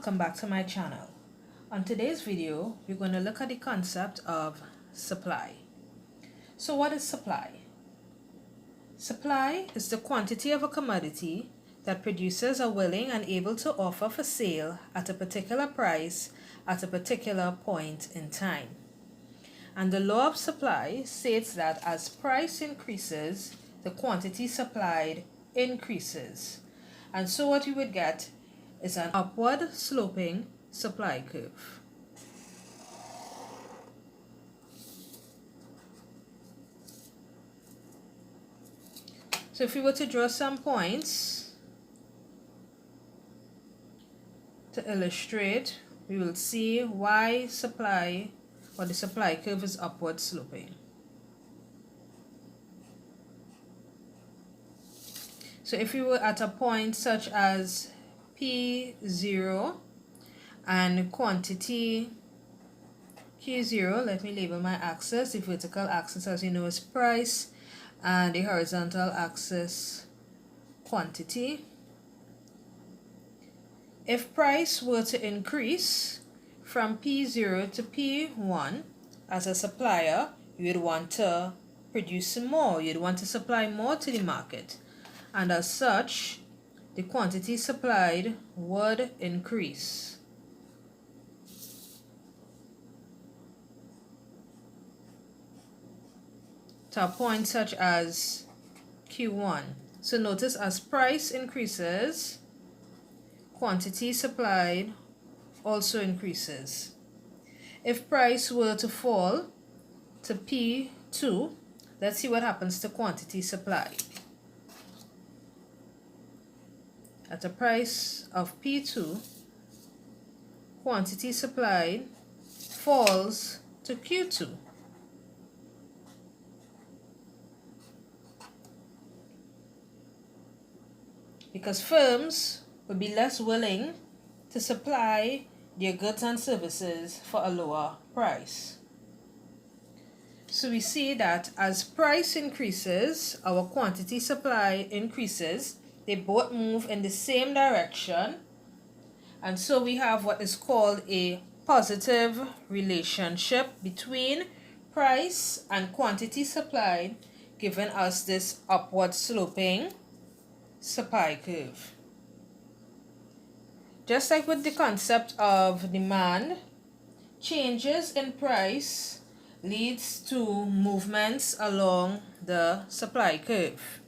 welcome back to my channel. On today's video, we're going to look at the concept of supply. So what is supply? Supply is the quantity of a commodity that producers are willing and able to offer for sale at a particular price at a particular point in time. And the law of supply states that as price increases, the quantity supplied increases. And so what you would get is an upward sloping supply curve. So if we were to draw some points to illustrate, we will see why supply or the supply curve is upward sloping. So if we were at a point such as P0 and quantity Q0, let me label my axis. The vertical axis, as you know, is price, and the horizontal axis quantity. If price were to increase from P0 to P1, as a supplier, you'd want to produce more, you'd want to supply more to the market, and as such, the quantity supplied would increase. To a point such as Q1. So notice as price increases, quantity supplied also increases. If price were to fall to P2, let's see what happens to quantity supplied. At a price of P2, quantity supplied falls to Q2. Because firms would be less willing to supply their goods and services for a lower price. So we see that as price increases, our quantity supply increases. They both move in the same direction, and so we have what is called a positive relationship between price and quantity supplied, giving us this upward sloping supply curve. Just like with the concept of demand, changes in price leads to movements along the supply curve.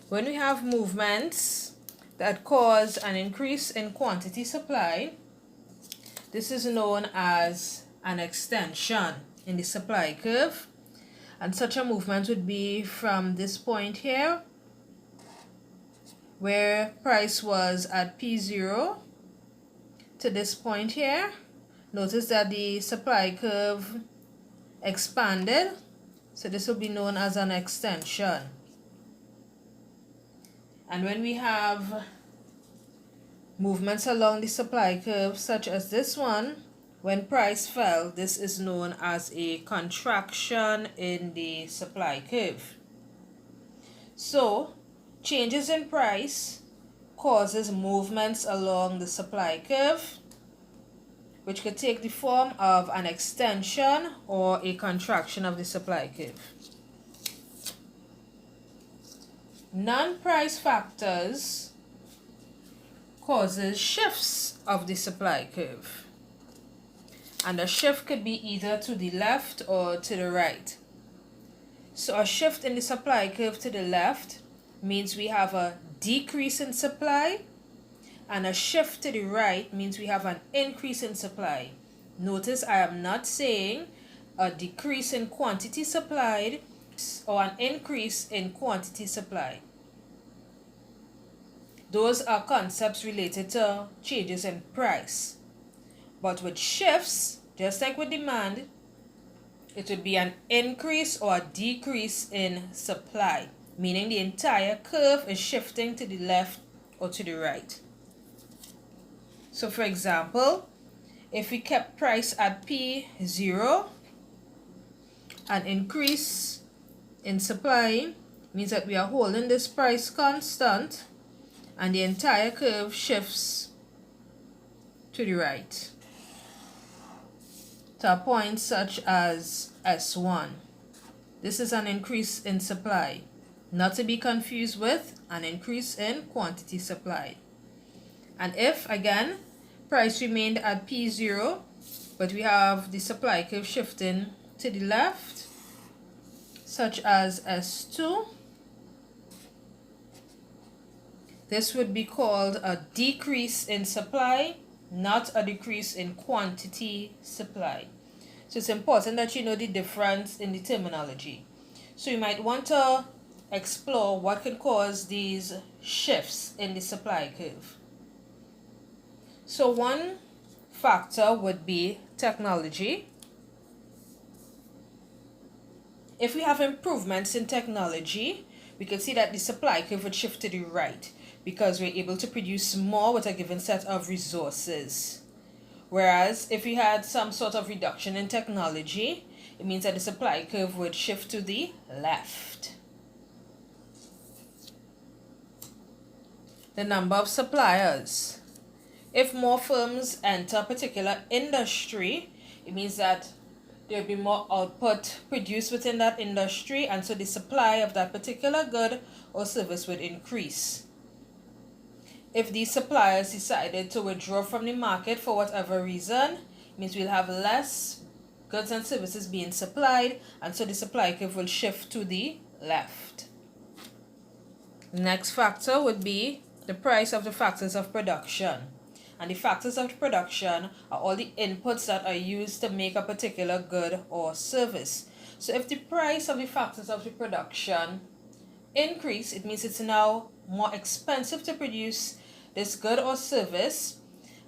When we have movements that cause an increase in quantity supply, this is known as an extension in the supply curve. And such a movement would be from this point here, where price was at P0, to this point here. Notice that the supply curve expanded, so this will be known as an extension. And when we have movements along the supply curve such as this one, when price fell, this is known as a contraction in the supply curve. So changes in price causes movements along the supply curve, which could take the form of an extension or a contraction of the supply curve. Non-price factors causes shifts of the supply curve, and a shift could be either to the left or to the right. So a shift in the supply curve to the left means we have a decrease in supply, and a shift to the right means we have an increase in supply. Notice I am not saying a decrease in quantity supplied or an increase in quantity supply. Those are concepts related to changes in price. But with shifts, just like with demand, it would be an increase or a decrease in supply, meaning the entire curve is shifting to the left or to the right. So for example, if we kept price at P0, an increase in supply means that we are holding this price constant, and the entire curve shifts to the right to a point such as S1. This is an increase in supply, not to be confused with an increase in quantity supplied. And if, again, price remained at P0, but we have the supply curve shifting to the left, such as S2, this would be called a decrease in supply, not a decrease in quantity supply. So it's important that you know the difference in the terminology. So you might want to explore what can cause these shifts in the supply curve. So one factor would be technology. If we have improvements in technology, we can see that the supply curve would shift to the right because we're able to produce more with a given set of resources. Whereas if we had some sort of reduction in technology, it means that the supply curve would shift to the left. The number of suppliers. If more firms enter a particular industry, it means that there will be more output produced within that industry, and so the supply of that particular good or service would increase. If these suppliers decided to withdraw from the market for whatever reason, it means we'll have less goods and services being supplied, and so the supply curve will shift to the left. The next factor would be the price of the factors of production. And the factors of production are all the inputs that are used to make a particular good or service. So if the price of the factors of the production increase, it means it's now more expensive to produce this good or service.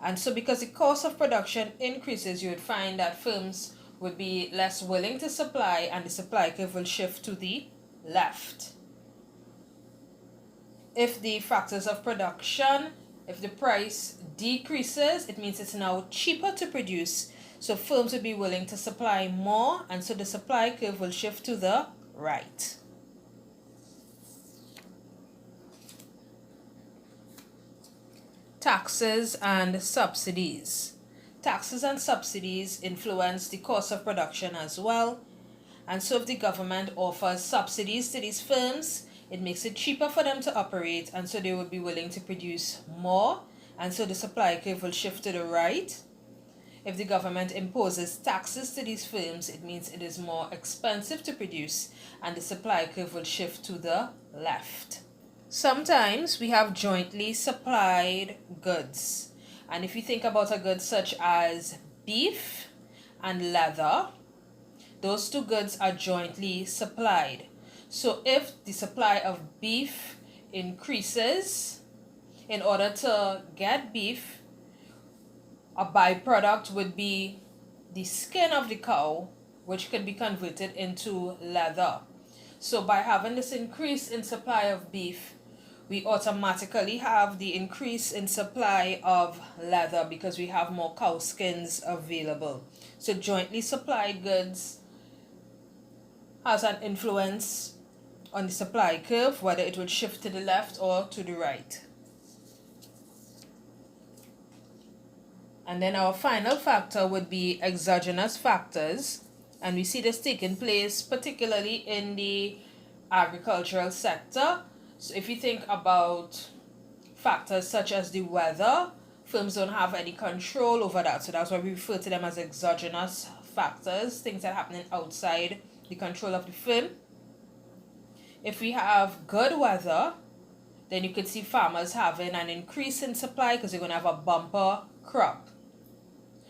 And so because the cost of production increases, you would find that firms would be less willing to supply, and the supply curve will shift to the left. If the factors of production, if the price decreases, it means it's now cheaper to produce, so firms will be willing to supply more, and so the supply curve will shift to the right. Taxes and subsidies. Taxes and subsidies influence the cost of production as well, and so if the government offers subsidies to these firms, it makes it cheaper for them to operate, and so they will be willing to produce more, and so the supply curve will shift to the right. If the government imposes taxes to these firms, it means it is more expensive to produce, and the supply curve will shift to the left. Sometimes we have jointly supplied goods, and if you think about a good such as beef and leather, those two goods are jointly supplied. So if the supply of beef increases, in order to get beef, a byproduct would be the skin of the cow, which could be converted into leather. So by having this increase in supply of beef, we automatically have the increase in supply of leather because we have more cow skins available. So jointly supplied goods has an influence on the supply curve, whether it would shift to the left or to the right. And then our final factor would be exogenous factors, and we see this taking place particularly in the agricultural sector. So if you think about factors such as the weather, firms don't have any control over that, so that's why we refer to them as exogenous factors, things that are happening outside the control of the firm. If we have good weather, then you could see farmers having an increase in supply because they're going to have a bumper crop.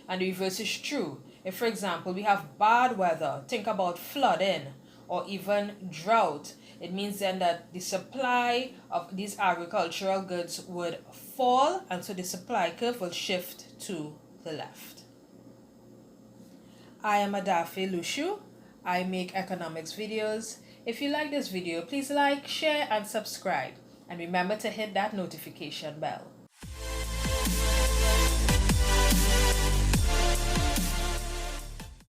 And the reverse is true. If, for example, we have bad weather, think about flooding or even drought, it means then that the supply of these agricultural goods would fall, and so the supply curve will shift to the left. I am Adafe Lushu. I make economics videos. If you like this video, please like, share, and subscribe. And remember to hit that notification bell.